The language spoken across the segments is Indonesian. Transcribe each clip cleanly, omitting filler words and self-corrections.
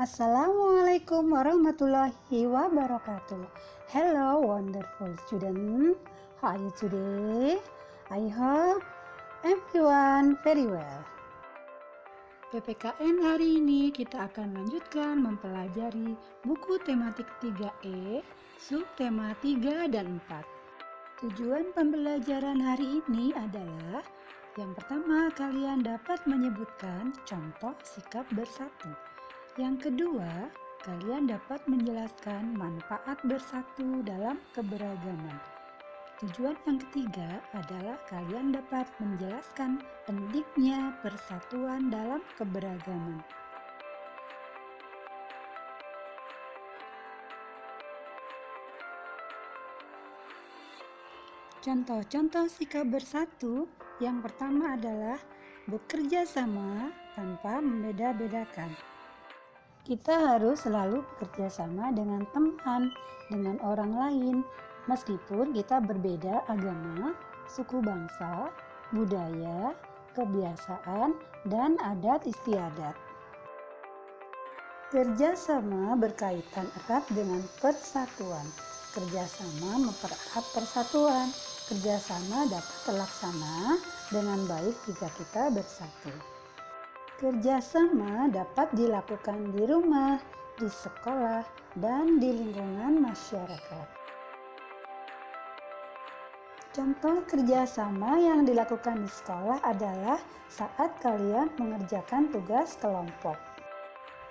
Assalamualaikum warahmatullahi wabarakatuh. Hello wonderful student. How are you today? I hope everyone very well. PPKN hari ini kita akan lanjutkan mempelajari buku tematik 3E, subtema 3 dan 4. Tujuan pembelajaran hari ini adalah yang pertama, kalian dapat menyebutkan contoh sikap bersatu. Yang kedua, kalian dapat menjelaskan manfaat bersatu dalam keberagaman. Tujuan yang ketiga adalah kalian dapat menjelaskan pentingnya persatuan dalam keberagaman. Contoh-contoh sikap bersatu yang pertama adalah bekerja sama tanpa membeda-bedakan. Kita harus selalu bekerja sama dengan teman, dengan orang lain, meskipun kita berbeda agama, suku bangsa, budaya, kebiasaan, dan adat istiadat. Kerjasama berkaitan erat dengan persatuan. Kerjasama mempererat persatuan. Kerjasama dapat terlaksana dengan baik jika kita bersatu. Kerjasama dapat dilakukan di rumah, di sekolah, dan di lingkungan masyarakat. Contoh kerjasama yang dilakukan di sekolah adalah saat kalian mengerjakan tugas kelompok.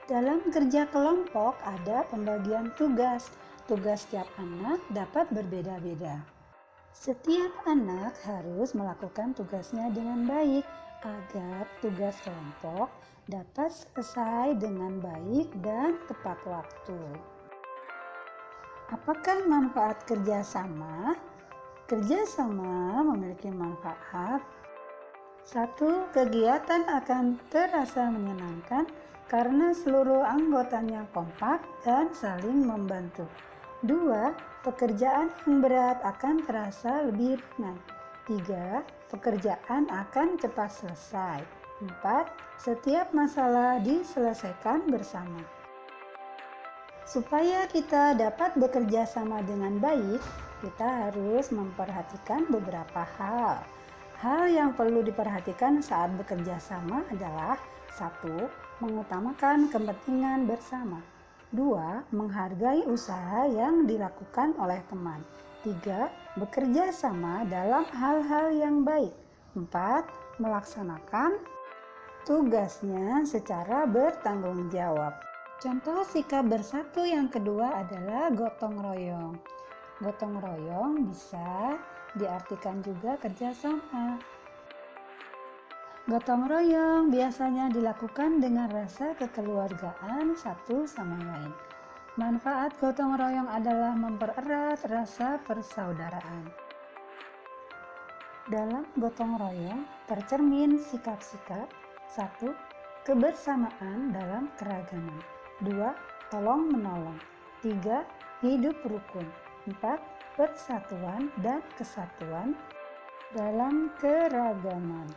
Dalam kerja kelompok ada pembagian tugas. Tugas setiap anak dapat berbeda-beda. Setiap anak harus melakukan tugasnya dengan baik agar tugas kelompok dapat selesai dengan baik dan tepat waktu. Apakah manfaat kerjasama? Kerjasama memiliki manfaat. 1. Kegiatan akan terasa menyenangkan karena seluruh anggotanya kompak dan saling membantu. 2. Pekerjaan yang berat akan terasa lebih ringan. 3. Pekerjaan akan cepat selesai. 4. Setiap masalah diselesaikan bersama. Supaya kita dapat bekerja sama dengan baik, kita harus memperhatikan beberapa hal. Hal yang perlu diperhatikan saat bekerja sama adalah 1. Mengutamakan kepentingan bersama. 2. Menghargai usaha yang dilakukan oleh teman. 3. Bekerja sama dalam hal-hal yang baik. 4. Melaksanakan tugasnya secara bertanggung jawab. Contoh sikap bersatu yang kedua adalah gotong royong. Gotong royong bisa diartikan juga kerjasama. Gotong royong biasanya dilakukan dengan rasa kekeluargaan satu sama lain. Manfaat gotong royong adalah mempererat rasa persaudaraan. Dalam gotong royong tercermin sikap-sikap. 1. Kebersamaan dalam keragaman. 2. Tolong menolong. 3. Hidup rukun. 4. Persatuan dan kesatuan dalam keragaman.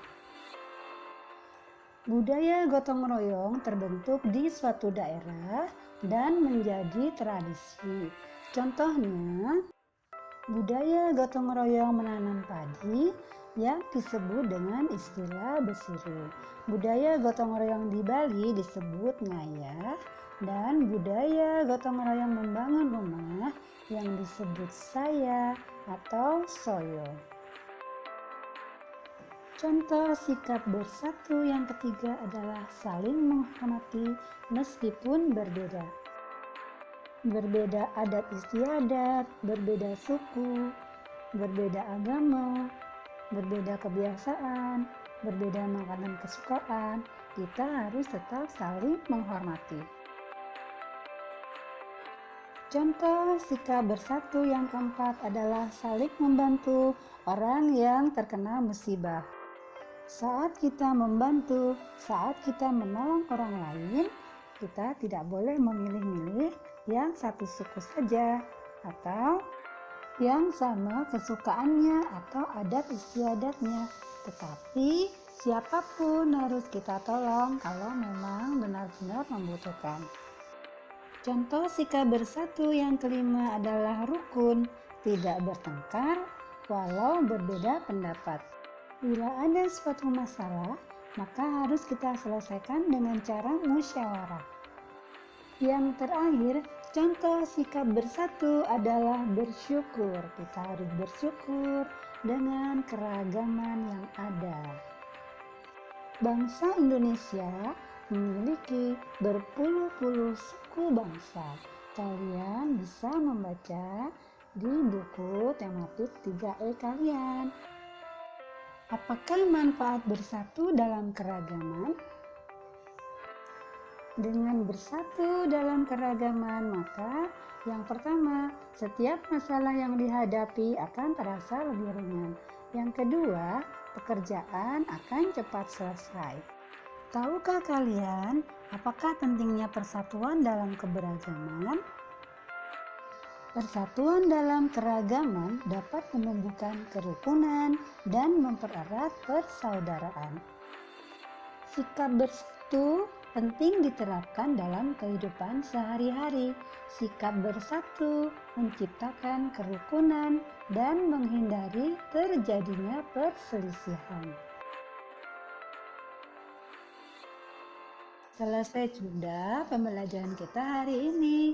Budaya gotong royong terbentuk di suatu daerah dan menjadi tradisi. Contohnya, budaya gotong royong menanam padi yang disebut dengan istilah besiru. Budaya gotong royong di Bali disebut ngayah, dan budaya gotong royong membangun rumah yang disebut saya atau soyo. Contoh sikap bersatu yang ketiga adalah saling menghormati meskipun berbeda. Berbeda adat istiadat, berbeda suku, berbeda agama, berbeda kebiasaan, berbeda makanan kesukaan, kita harus tetap saling menghormati. Contoh sikap bersatu yang keempat adalah saling membantu orang yang terkena musibah. Saat kita membantu, saat kita menolong orang lain, kita tidak boleh memilih-milih yang satu suku saja atau yang sama kesukaannya atau adat istiadatnya, tetapi siapapun harus kita tolong kalau memang benar-benar membutuhkan. Contoh sikap bersatu yang kelima adalah rukun, tidak bertengkar walau berbeda pendapat. Bila ada suatu masalah, maka harus kita selesaikan dengan cara musyawarah. Yang terakhir, contoh sikap bersatu adalah bersyukur. Kita harus bersyukur dengan keragaman yang ada. Bangsa Indonesia memiliki berpuluh-puluh suku bangsa. Kalian bisa membaca di buku tematik 3E kalian. Apakah manfaat bersatu dalam keragaman? Dengan bersatu dalam keragaman, maka yang pertama, setiap masalah yang dihadapi akan terasa lebih ringan. Yang kedua, pekerjaan akan cepat selesai. Tahukah kalian apakah pentingnya persatuan dalam keberagaman? Persatuan dalam keragaman dapat menumbuhkan kerukunan dan mempererat persaudaraan. Sikap bersatu penting diterapkan dalam kehidupan sehari-hari. Sikap bersatu menciptakan kerukunan dan menghindari terjadinya perselisihan. Selesai sudah pembelajaran kita hari ini.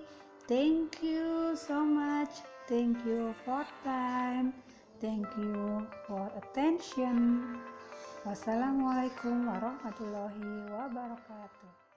Thank you so much. Thank you for time. Thank you for attention. Wassalamualaikum warahmatullahi wabarakatuh.